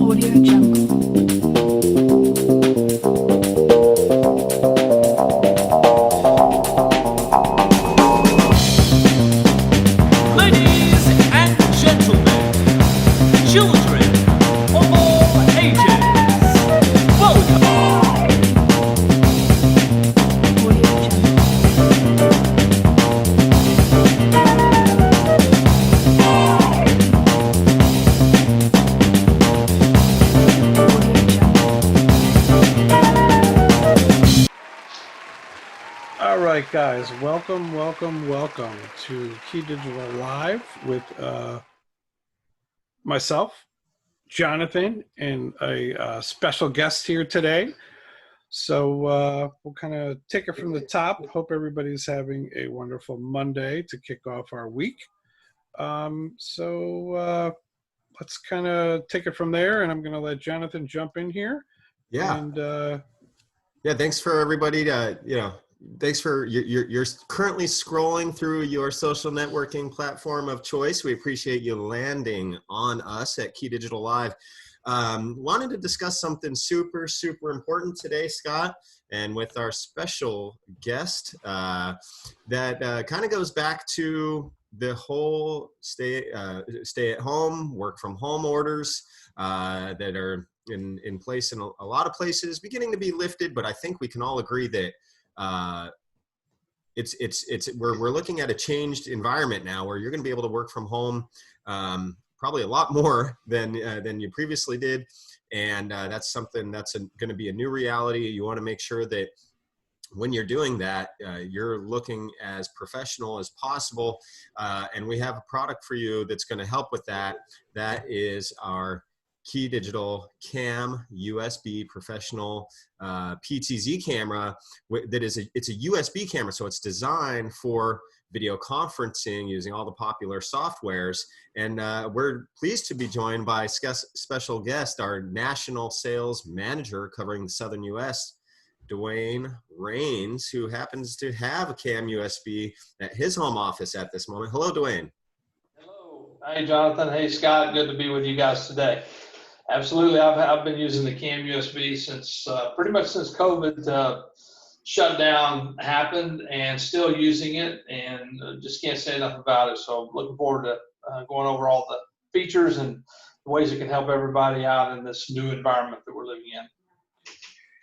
Audio Jungle. Ladies and gentlemen, children of all ages, welcome. Audio Jungle. All right, guys, welcome to KeyDigital Live with myself, Jonathan, and a special guest here today. So we'll kind of take it from the top. Hope everybody's having a wonderful Monday to kick off our week. Let's kind of take it from there, and I'm going to let Jonathan jump in here. Yeah. And Yeah. Thanks for everybody. Thanks for you're currently scrolling through your social networking platform of choice. We appreciate you landing on us at KeyDigital Live. Wanted to discuss something super important today, Scott, and with our special guest that kind of goes back to the whole stay at home, work from home orders that are in place in a lot of places, beginning to be lifted. But I think we can all agree that we're looking at a changed environment now where you're going to be able to work from home probably a lot more than you previously did, and that's something that's going to be a new reality. You want to make sure that when you're doing that, you're looking as professional as possible, and we have a product for you that's going to help with that. That is our KeyDigital CAMUSB professional PTZ camera. It's a USB camera, so it's designed for video conferencing using all the popular softwares. And we're pleased to be joined by special guest, our national sales manager covering the Southern U.S., Dwayne Rains, who happens to have a CAMUSB at his home office at this moment. Hello, Dwayne. Hello. Hey, Jonathan. Hey, Scott. Good to be with you guys today. Absolutely. I've been using the CAMUSB since pretty much since COVID shutdown happened, and still using it, and just can't say enough about it. So looking forward to going over all the features and the ways it can help everybody out in this new environment that we're living in.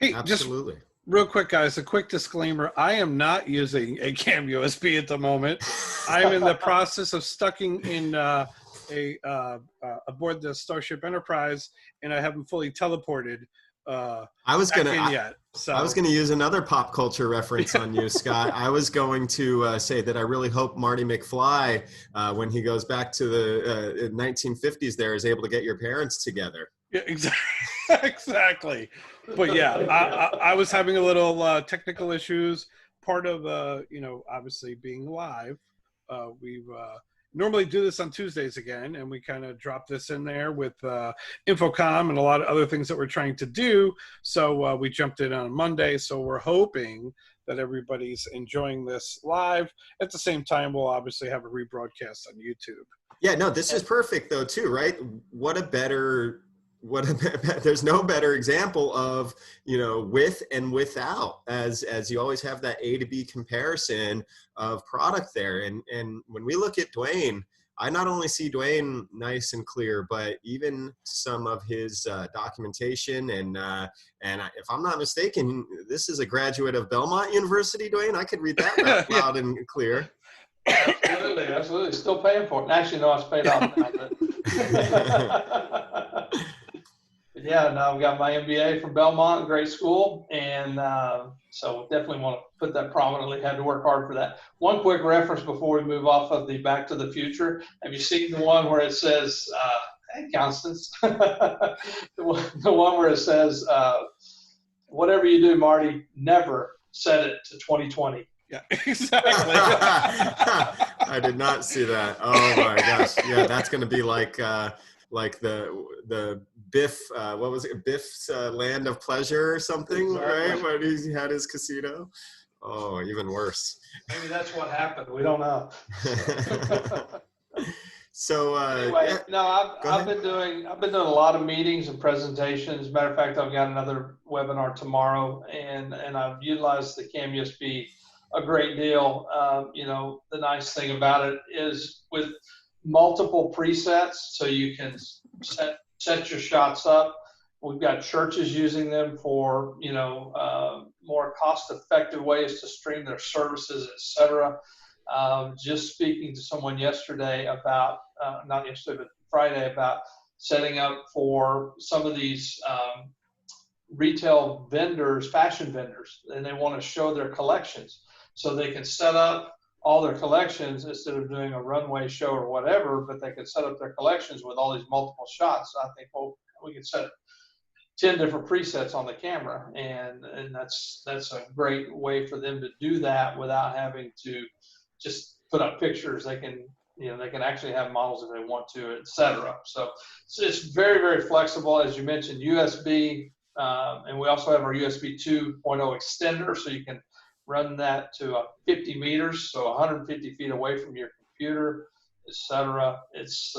hey, Absolutely. just real quick, guys, a quick disclaimer. I am not using a CAMUSB at the moment. I'm in the process of stucking in aboard the Starship Enterprise, and I haven't fully teleported I was gonna use another pop culture reference on you, Scott. I was going to say that I really hope Marty McFly, when he goes back to the 1950s, there is able to get your parents together. Yeah, exactly. But yeah, I was having a little technical issues. Part of obviously being live, we've normally do this on Tuesdays again, and we kind of drop this in there with Infocom and a lot of other things that we're trying to do. So we jumped in on Monday. So we're hoping that everybody's enjoying this live. At the same time, we'll obviously have a rebroadcast on YouTube. Yeah, no, this is perfect though too, right? There's no better example of, with and without, as you always have that A to B comparison of product there. And when we look at Dwayne, I not only see Dwayne nice and clear, but even some of his documentation and if I'm not mistaken, this is a graduate of Belmont University, Dwayne. I could read that loud and clear. Absolutely. Still paying for it. Actually, no, it's paid off now. Yeah, no, I've got my MBA from Belmont, great school, and so definitely want to put that prominently. Had to work hard for that. One quick reference before we move off of the Back to the Future. Have you seen the one where it says, hey, Constance, the one where it says, whatever you do, Marty, never set it to 2020. Yeah, exactly. I did not see that. Oh my gosh. Yeah, that's going to be like the Biff, what was it? Biff's Land of Pleasure or something, exactly. Right? When he had his casino. Oh, even worse. Maybe that's what happened. We don't know. So Anyway, yeah, no, go I've ahead. been doing a lot of meetings and presentations. Matter of fact, I've got another webinar tomorrow, and I've utilized the CAMUSB a great deal. You know, the nice thing about it is with multiple presets, so you can set your shots up. We've got churches using them for, you know, more cost-effective ways to stream their services, etc. Just speaking to someone yesterday about, not yesterday, but Friday, about setting up for some of these retail vendors, fashion vendors, and they want to show their collections. So they can set up all their collections instead of doing a runway show or whatever, but they can set up their collections with all these multiple shots. So I think, well, we could set 10 different presets on the camera, and that's a great way for them to do that without having to just put up pictures. They can, you know, they can actually have models if they want to, etc. So it's very, very flexible. As you mentioned, USB, and we also have our USB 2.0 extender, so you can run that to 50 meters, so 150 feet away from your computer, etc. It's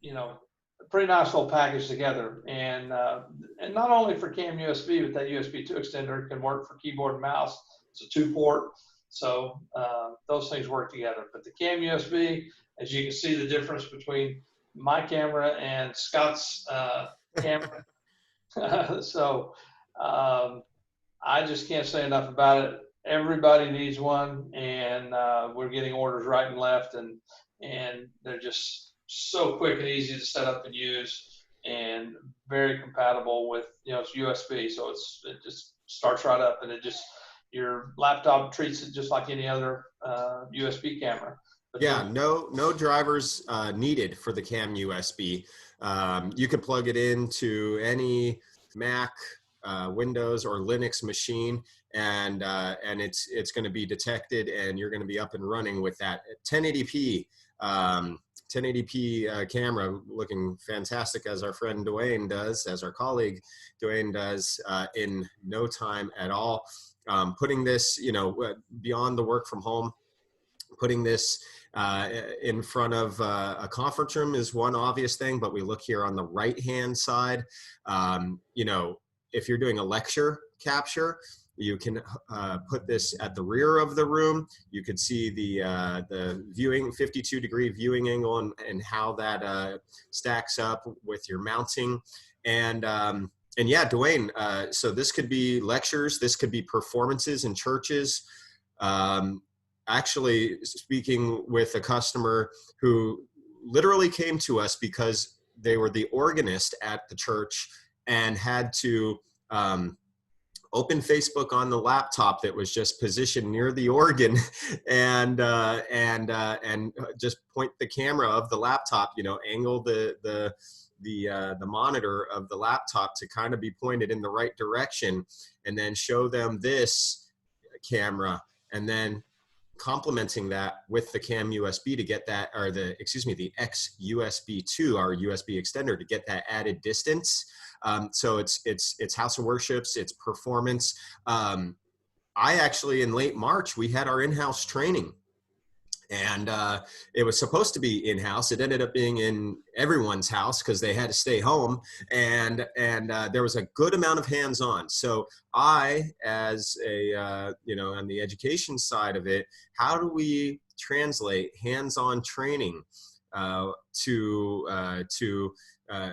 you know, a pretty nice little package together, and not only for CAMUSB, but that USB 2 extender can work for keyboard and mouse. It's a 2-port, so those things work together. But the CAMUSB, as you can see, the difference between my camera and Scott's camera. So I just can't say enough about it. Everybody needs one, and we're getting orders right and left, and they're just so quick and easy to set up and use, and very compatible with, you know, it's USB, so it just starts right up, and it just, your laptop treats it just like any other USB camera. But Yeah, no drivers needed for the CAMUSB. You could plug it into any Mac, Windows, or Linux machine, and it's going to be detected, and you're going to be up and running with that 1080p 1080p camera, looking fantastic, as our friend Dwayne does, as our colleague Dwayne does, in no time at all. Putting this, you know, beyond the work from home, putting this in front of a conference room is one obvious thing, but we look here on the right-hand side. You know, if you're doing a lecture capture, you can put this at the rear of the room. You could see the viewing, 52-degree viewing angle, and how that stacks up with your mounting. And yeah, Dwayne, so this could be lectures, this could be performances in churches. Actually, speaking with a customer who literally came to us because they were the organist at the church and had to open Facebook on the laptop that was just positioned near the organ, and just point the camera of the laptop, you know, angle the monitor of the laptop to kind of be pointed in the right direction, and then show them this camera, and then complementing that with the CAMUSB to get that, or the XUSB 2, our USB extender, to get that added distance. So it's house of worships, it's performance. I actually, in late March, we had our in-house training, and it was supposed to be in-house. It ended up being in everyone's house because they had to stay home, and there was a good amount of hands-on. So I, as a you know, on the education side of it, how do we translate hands-on training to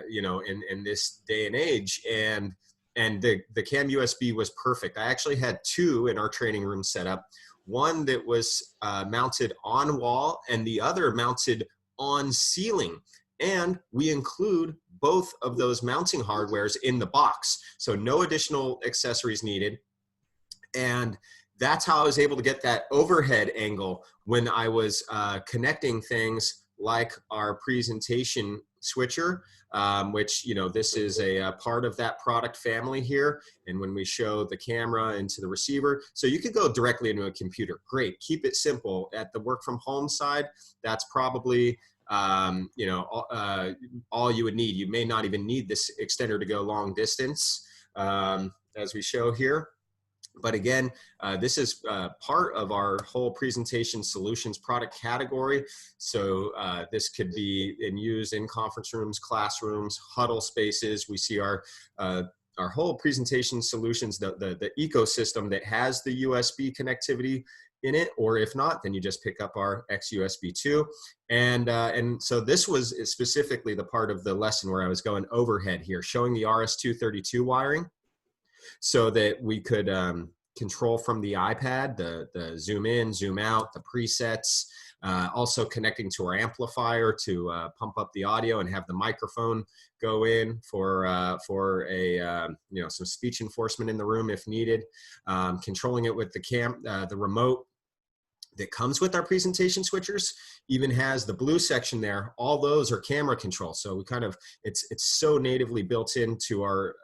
you know, in this day and age? And the CAMUSB was perfect. I actually had two in our training room set up. One that was mounted on wall, and the other mounted on ceiling. And we include both of those mounting hardwares in the box, so no additional accessories needed. And that's how I was able to get that overhead angle when I was connecting things like our presentation switcher, which, you know, this is a part of that product family here. And when we show the camera into the receiver, so you could go directly into a computer. Great, keep it simple. At the work from home side, that's probably you know, all you would need. You may not even need this extender to go long distance, as we show here. But again, this is part of our whole presentation solutions product category. So this could be used in conference rooms, classrooms, huddle spaces. We see our whole presentation solutions, the ecosystem that has the USB connectivity in it, or if not, then you just pick up our XUSB 2. And so this was specifically the part of the lesson where I was going overhead here, showing the RS-232 wiring, so that we could control from the iPad, the zoom in, zoom out, the presets, also connecting to our amplifier to pump up the audio and have the microphone go in for a some speech enforcement in the room if needed, controlling it with the remote that comes with our presentation switchers. Even has the blue section there. All those are camera control. So we kind of, it's so natively built into our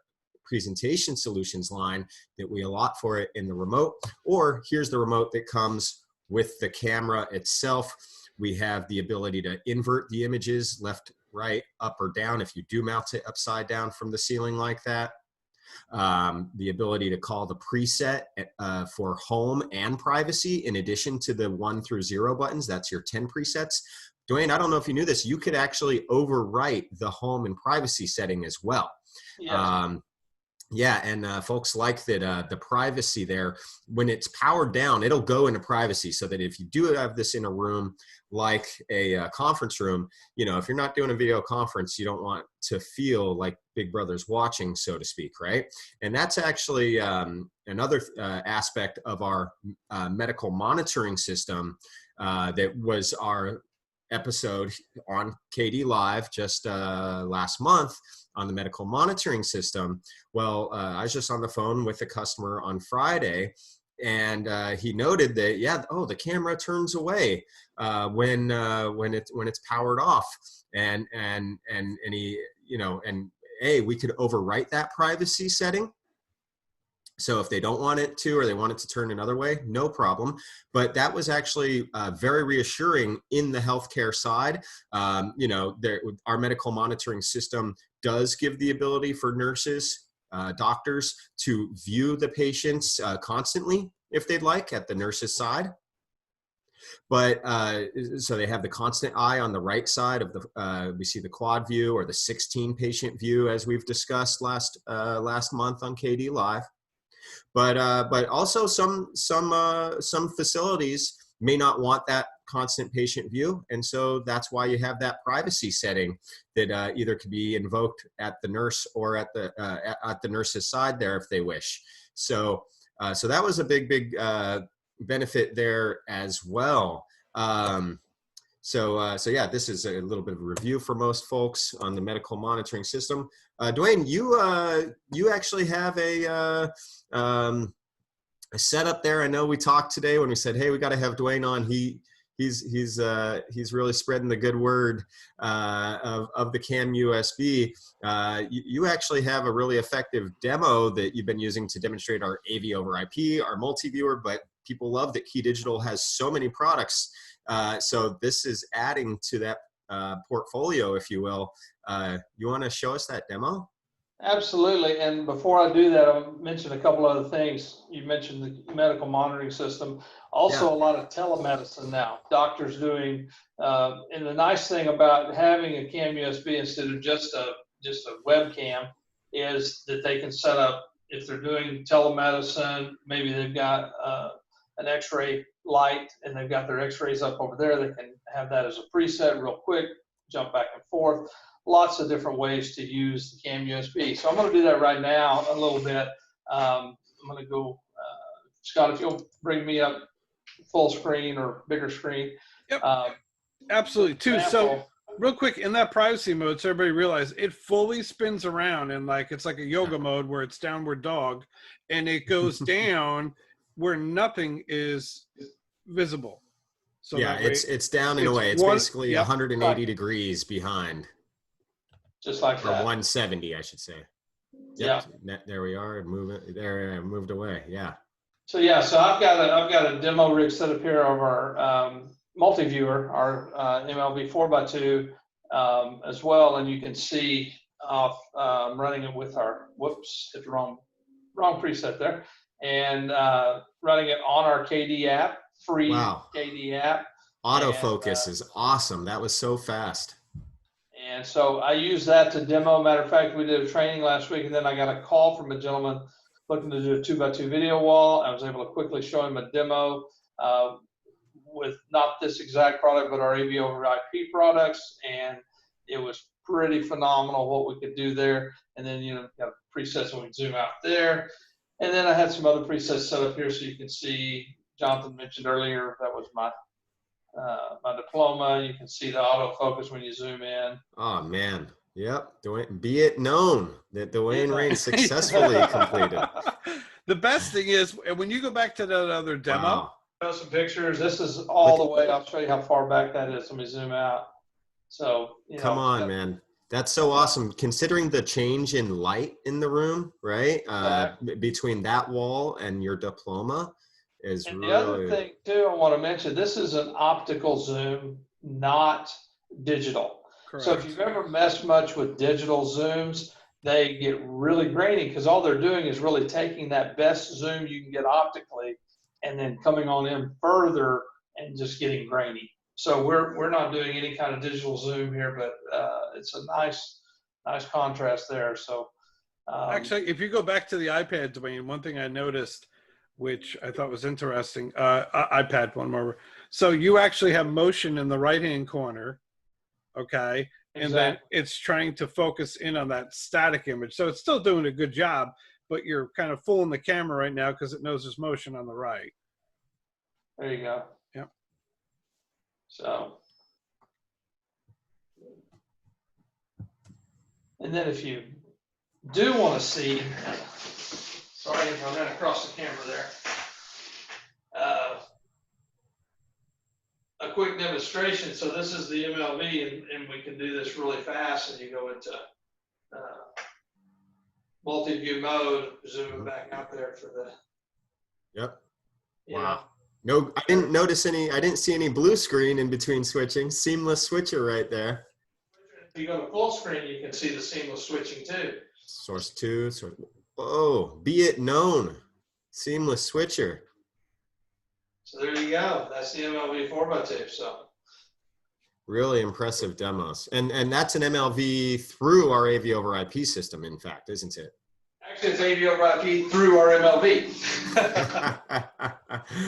presentation solutions line that we allot for it in the remote. Or here's the remote that comes with the camera itself. We have the ability to invert the images left, right, up, or down if you do mount it upside down from the ceiling like that. The ability to call the preset for home and privacy in addition to the 1 through 0 buttons. That's your 10 presets. Dwayne, I don't know if you knew this, you could actually overwrite the home and privacy setting as well. Yes. Yeah, and folks like that the privacy there, when it's powered down, it'll go into privacy, so that if you do have this in a room like a conference room, if you're not doing a video conference, you don't want to feel like Big Brother's watching, so to speak, right? And that's actually another aspect of our medical monitoring system that was our episode on KD-CAMUSB just last month on the medical monitoring system. Well, I was just on the phone with a customer on Friday, and he noted that, the camera turns away when it's powered off, and he, we could overwrite that privacy setting. So if they don't want it to, or they want it to turn another way, no problem. But that was actually very reassuring in the healthcare side. Our medical monitoring system does give the ability for nurses, doctors to view the patients constantly if they'd like at the nurse's side. But so they have the constant eye on the right side of the, we see the quad view or the 16 patient view, as we've discussed last month on KDLIVE. But also some facilities may not want that constant patient view, and so that's why you have that privacy setting that either could be invoked at the nurse or at the nurse's side there if they wish. So that was a big benefit there as well. So yeah, this is a little bit of a review for most folks on the medical monitoring system. Dwayne, you actually have a setup there. I know we talked today when we said, hey, we got to have Dwayne on. He's really spreading the good word of the CAMUSB. You actually have a really effective demo that you've been using to demonstrate our AV over IP, our multi-viewer, but people love that KeyDigital has so many products. So this is adding to that portfolio, if you will. You want to show us that demo? Absolutely. And before I do that, I'll mention a couple other things. You mentioned the medical monitoring system. Also, a lot of telemedicine now. Doctors doing, and the nice thing about having a CAMUSB instead of just a webcam is that they can set up, if they're doing telemedicine, maybe they've got an X-ray light and they've got their X-rays up over there. They can have that as a preset real quick, jump back and forth. Lots of different ways to use the CAMUSB. So I'm going to do that right now a little bit. I'm going to go, Scott, if you'll bring me up full screen or bigger screen. Yep. Absolutely. Too. So real quick, in that privacy mode, so everybody realize it fully spins around and it's like a yoga mode where it's downward dog, and it goes down where nothing is visible. So yeah, it's down and away. It's basically 180 degrees behind. Just like or that. 170, I should say. Yep. Yeah. There we are. Moved away. Yeah. So I've got a demo rig set up here of our multi-viewer, our MLB 4x2 as well, and you can see running it with our hit the wrong preset there, and running it on our KD app, free Wow. KD app. Autofocus is awesome. That was so fast. And so I used that to demo. Matter of fact, we did a training last week, and then I got a call from a gentleman looking to do a 2x2 video wall. I was able to quickly show him a demo with not this exact product, but our AV over IP products, and it was pretty phenomenal what we could do there. And then, you know, got presets when we zoom out there. And then I had some other presets set up here so you can see. Jonathan mentioned earlier that was my my diploma. You can see the autofocus when you zoom in. Oh man, yep. Be it known that Dwayne Rain successfully completed. The best thing is when you go back to that other demo. Wow. Show some pictures. This is all the way. I'll show you how far back that is. Let me zoom out. So, you know, Come on, man. That's so awesome. Considering the change in light in the room, right? Between that wall and your diploma is and really. The other thing too, I want to mention, this is an optical zoom, not digital. Correct. So if you've ever messed much with digital zooms, they get really grainy because all they're doing is really taking that best zoom you can get optically and then coming on in further and just getting grainy. So we're not doing any kind of digital zoom here, but it's a nice contrast there. So actually, if you go back to the iPad, Dwayne, one thing I noticed, which I thought was interesting, iPad one more. So you actually have motion in the right-hand corner, okay? And exactly. then it's trying to focus in on that static image. So it's still doing a good job, but you're kind of fooling the camera right now because it knows there's motion on the right. There you go. Yep. So, and then if you do want to see, sorry if I ran across the camera there, a quick demonstration. So this is the MLV, and we can do this really fast. And you go into multi-view mode, zooming back out there for the. Yep. Yeah. Wow. No, I didn't see any blue screen in between switching. Seamless switcher right there. If you go to full screen, you can see the seamless switching too. Source 2. Oh, be it known. Seamless switcher. So there you go. That's the MLV 4x2. So Really impressive demos. And that's an MLV through our AV over IP system, in fact, isn't it? actually, it's AV over IP through our MLV.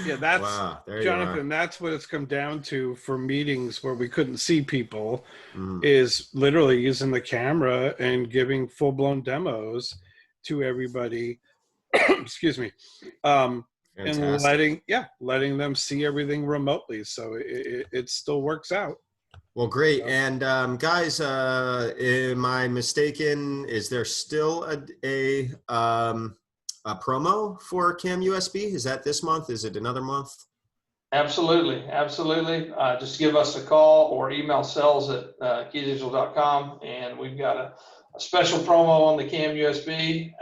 Yeah, that's wow, Jonathan. That's what it's come down to for meetings where we couldn't see people. Is literally using the camera and giving full-blown demos to everybody. Excuse me. And letting them see everything remotely. So it still works out. Well, great. And guys, am I mistaken? Is there still a promo for CAMUSB? Is that this month? Is it another month? Absolutely. Absolutely. Just give us a call or email sales at KeyDigital.com. And we've got a special promo on the CAMUSB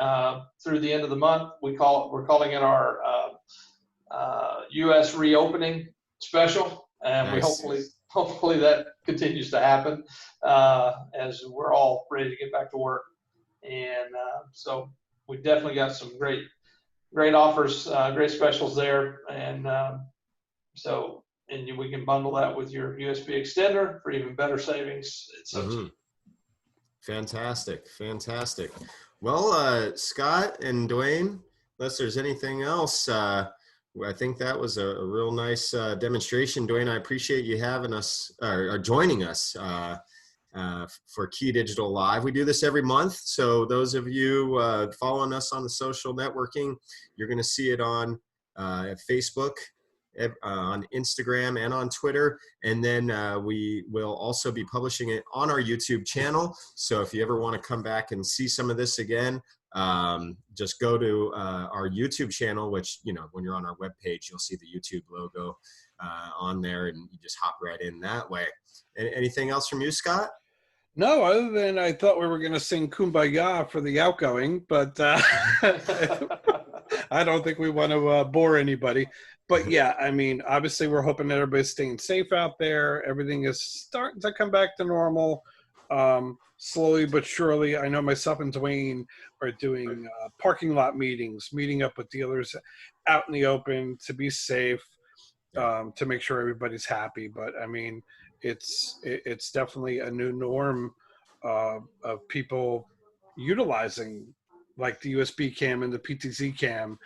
through the end of the month. We're calling it our US reopening special. And nice. we hopefully that continues to happen as we're all ready to get back to work. And so we definitely got some great offers, great specials there. And we can bundle that with your USB extender for even better savings. It's so cheap. Fantastic. Fantastic. Well, Scott and Dwayne, unless there's anything else, I think that was a real nice demonstration. Dwayne, I appreciate you having us or joining us for KeyDigital Live. We do this every month. So those of you following us on the social networking, you're going to see it on Facebook, on Instagram, and on Twitter. And then we will also be publishing it on our YouTube channel. So if you ever want to come back and see some of this again, just go to our YouTube channel, which, you know, when you're on our webpage, you'll see the YouTube logo on there, and you just hop right in that way. Anything else from you, Scott? No, other than I thought we were going to sing Kumbaya for the outgoing, but I don't think we want to bore anybody. But yeah, I mean, obviously we're hoping that everybody's staying safe out there. Everything is starting to come back to normal. slowly but surely, I know myself and Dwayne are doing parking lot meetings, meeting up with dealers out in the open to be safe, to make sure everybody's happy. But I mean, it's definitely a new norm of people utilizing like the USB cam and the PTZ cam,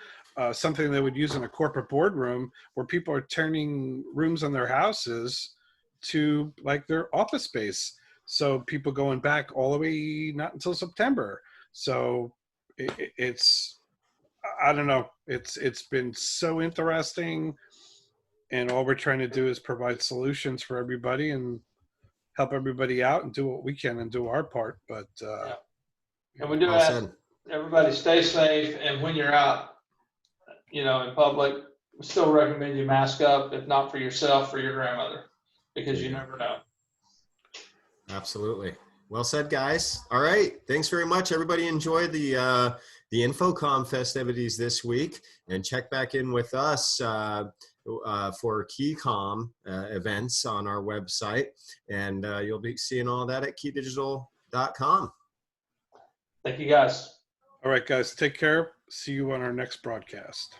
something they would use in a corporate boardroom where people are turning rooms on their houses to like their office space. So people going back all the way not until September. So it's, I don't know. It's been so interesting, and all we're trying to do is provide solutions for everybody and help everybody out and do what we can and do our part. But And we do Well ask said. everybody stay safe, and when you're out, you know, in public, we still recommend you mask up, if not for yourself, for your grandmother, because you never know. Absolutely. Well said, guys. All right. Thanks very much. Everybody enjoy the InfoComm festivities this week, and check back in with us for KeyComm events on our website. And you'll be seeing all that at KeyDigital.com. Thank you, guys. all right, guys, take care. See you on our next broadcast.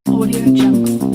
Audio Jungle.